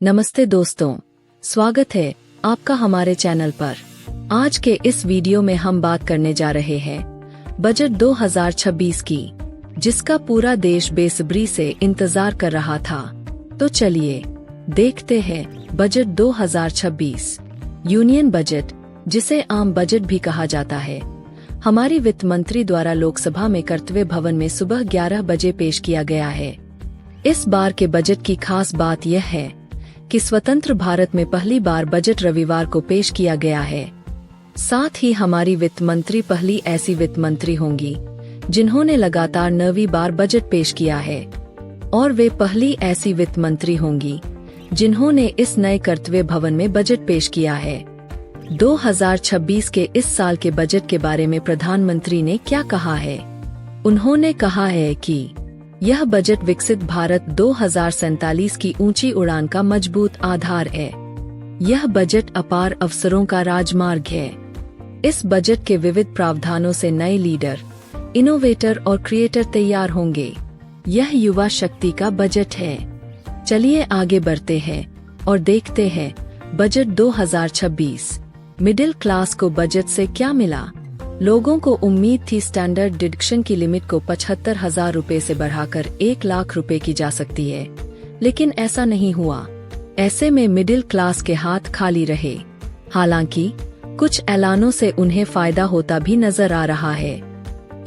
नमस्ते दोस्तों, स्वागत है आपका हमारे चैनल पर। आज के इस वीडियो में हम बात करने जा रहे हैं बजट 2026 की, जिसका पूरा देश बेसब्री से इंतजार कर रहा था। तो चलिए देखते हैं बजट 2026। यूनियन बजट, जिसे आम बजट भी कहा जाता है, हमारी वित्त मंत्री द्वारा लोकसभा में कर्तव्य भवन में सुबह 11 बजे पेश किया गया है। इस बार के बजट की खास बात यह है कि स्वतंत्र भारत में पहली बार बजट रविवार को पेश किया गया है। साथ ही हमारी वित्त मंत्री पहली ऐसी वित्त मंत्री होंगी जिन्होंने लगातार 9वीं बार बजट पेश किया है, और वे पहली ऐसी वित्त मंत्री होंगी जिन्होंने इस नए कर्तव्य भवन में बजट पेश किया है। 2026 के इस साल के बजट के बारे में प्रधानमंत्री ने क्या कहा है? उन्होंने कहा है कि यह बजट विकसित भारत 2047 की ऊंची उड़ान का मजबूत आधार है। यह बजट अपार अवसरों का राजमार्ग है। इस बजट के विविध प्रावधानों से नए लीडर, इनोवेटर और क्रिएटर तैयार होंगे। यह युवा शक्ति का बजट है। चलिए आगे बढ़ते हैं और देखते हैं बजट 2026। मिडिल क्लास को बजट से क्या मिला? लोगों को उम्मीद थी स्टैंडर्ड डिडक्शन की लिमिट को 75,000 रुपए से बढ़ाकर 1 लाख रुपए की जा सकती है, लेकिन ऐसा नहीं हुआ। ऐसे में मिडिल क्लास के हाथ खाली रहे। हालांकि कुछ ऐलानों से उन्हें फायदा होता भी नजर आ रहा है।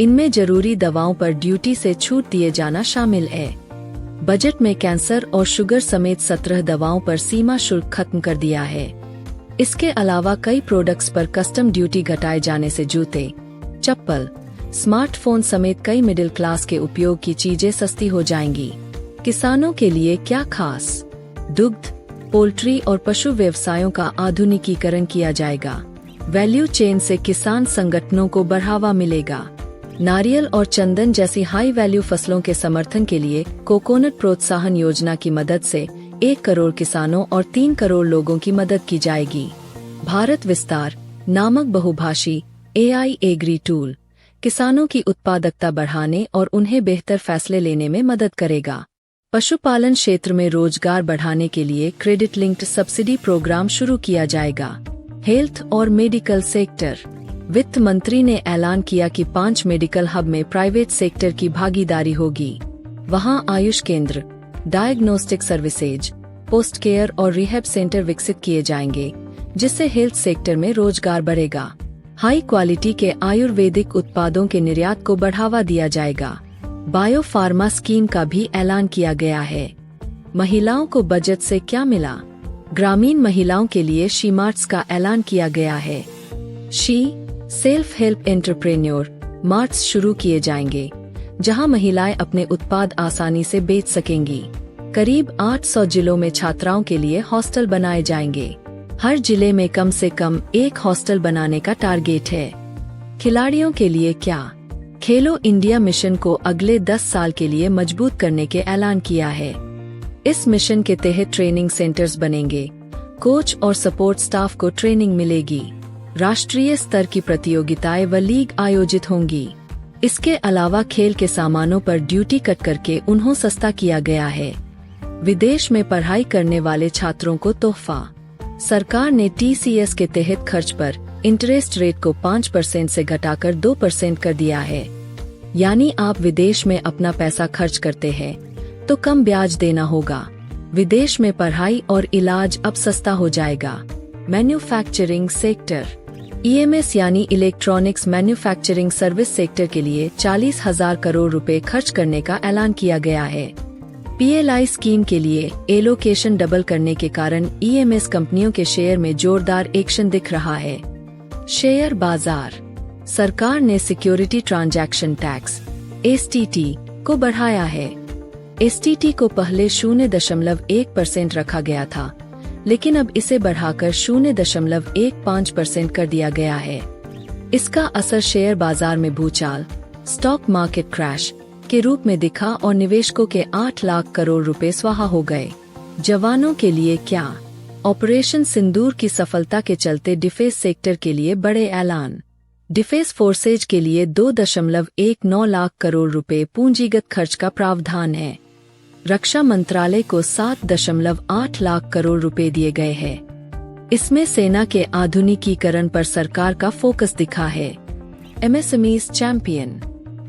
इनमें जरूरी दवाओं पर ड्यूटी से छूट दिए जाना शामिल है। बजट में कैंसर और शुगर समेत 17 दवाओं पर सीमा शुल्क खत्म कर दिया है। इसके अलावा कई प्रोडक्ट्स पर कस्टम ड्यूटी घटाए जाने से जूते, चप्पल, स्मार्टफोन समेत कई मिडिल क्लास के उपयोग की चीजें सस्ती हो जाएंगी। किसानों के लिए क्या खास? दुग्ध, पोल्ट्री और पशु व्यवसायों का आधुनिकीकरण किया जाएगा। वैल्यू चेन से किसान संगठनों को बढ़ावा मिलेगा। नारियल और चंदन जैसी हाई वैल्यू फसलों के समर्थन के लिए कोकोनट प्रोत्साहन योजना की मदद से 1 करोड़ किसानों और 3 करोड़ लोगों की मदद की जाएगी। भारत विस्तार नामक बहुभाषी AI एग्री टूल किसानों की उत्पादकता बढ़ाने और उन्हें बेहतर फैसले लेने में मदद करेगा। पशुपालन क्षेत्र में रोजगार बढ़ाने के लिए क्रेडिट लिंक्ड सब्सिडी प्रोग्राम शुरू किया जाएगा। हेल्थ और मेडिकल सेक्टर, वित्त मंत्री ने ऐलान किया कि 5 मेडिकल हब में प्राइवेट सेक्टर की भागीदारी होगी। वहां आयुष केंद्र, डायग्नोस्टिक सर्विसेज, पोस्ट केयर और रिहैब सेंटर विकसित किए जाएंगे, जिससे हेल्थ सेक्टर में रोजगार बढ़ेगा। हाई क्वालिटी के आयुर्वेदिक उत्पादों के निर्यात को बढ़ावा दिया जाएगा। बायो फार्मा स्कीम का भी ऐलान किया गया है। महिलाओं को बजट से क्या मिला? ग्रामीण महिलाओं के लिए शी मार्ट्स का ऐलान किया गया है। She self help entrepreneur marts शुरू किए जाएंगे, जहां महिलाएं अपने उत्पाद आसानी से बेच सकेंगी। करीब 800 जिलों में छात्राओं के लिए हॉस्टल बनाए जाएंगे। हर जिले में कम से कम 1 हॉस्टल बनाने का टारगेट है। खिलाड़ियों के लिए क्या? खेलो इंडिया मिशन को अगले 10 साल के लिए मजबूत करने के ऐलान किया है। इस मिशन के तहत ट्रेनिंग सेंटर्स बनेंगे, कोच और सपोर्ट स्टाफ को ट्रेनिंग मिलेगी। राष्ट्रीय स्तर की प्रतियोगिताएं व लीग आयोजित होंगी। इसके अलावा खेल के सामानों पर ड्यूटी कट करके उन्हें सस्ता किया गया है। विदेश में पढ़ाई करने वाले छात्रों को तोहफा। सरकार ने TCS के तहत खर्च पर इंटरेस्ट रेट को 5% से घटाकर 2% कर दिया है। यानी आप विदेश में अपना पैसा खर्च करते हैं तो कम ब्याज देना होगा। विदेश में पढ़ाई और इलाज अब सस्ता हो जाएगा। मैन्युफैक्चरिंग सेक्टर, EMS यानी इलेक्ट्रॉनिक्स मैन्युफैक्चरिंग सर्विस सेक्टर के लिए 40,000 करोड़ रुपए खर्च करने का ऐलान किया गया है। PLI स्कीम के लिए एलोकेशन डबल करने के कारण EMS कंपनियों के शेयर में जोरदार एक्शन दिख रहा है। शेयर बाजार, सरकार ने सिक्योरिटी ट्रांजैक्शन टैक्स STT को बढ़ाया है। STT को पहले 0.1% रखा गया था, लेकिन अब इसे बढ़ाकर 0.15% कर दिया गया है। इसका असर शेयर बाजार में भूचाल, स्टॉक मार्केट क्रैश के रूप में दिखा और निवेशकों के 8 लाख करोड़ रुपए स्वाहा हो गए। जवानों के लिए क्या? ऑपरेशन सिंदूर की सफलता के चलते डिफेंस सेक्टर के लिए बड़े ऐलान। डिफेंस फोर्सेज के लिए 2.19 लाख करोड़ रुपए पूंजीगत खर्च का प्रावधान है। रक्षा मंत्रालय को 7.8 लाख करोड़ रुपए दिए गए हैं। इसमें सेना के आधुनिकीकरण पर सरकार का फोकस दिखा है। MSMEs champion.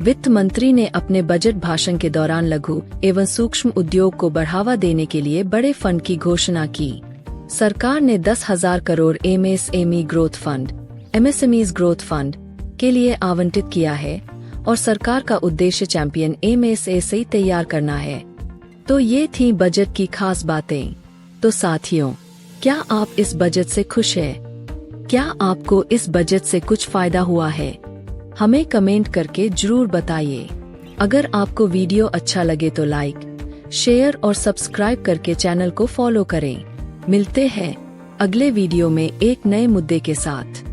वित्त मंत्री ने अपने बजट भाषण के दौरान लघु एवं सूक्ष्म उद्योग को बढ़ावा देने के लिए बड़े फंड की घोषणा की। सरकार ने 10,000 crore MSME growth fund (MSMEs growth fund) के लिए आवंटित किया है और सरकार का उद्देश्य चैंपियन एमएसएमई तैयार करना है। तो ये थी बजट की खास बातें। तो साथियों, क्या आप इस बजट से खुश हैं? क्या आपको इस बजट से कुछ फायदा हुआ है? हमें कमेंट करके जरूर बताइए। अगर आपको वीडियो अच्छा लगे तो लाइक, शेयर और सब्सक्राइब करके चैनल को फॉलो करें। मिलते हैं अगले वीडियो में एक नए मुद्दे के साथ।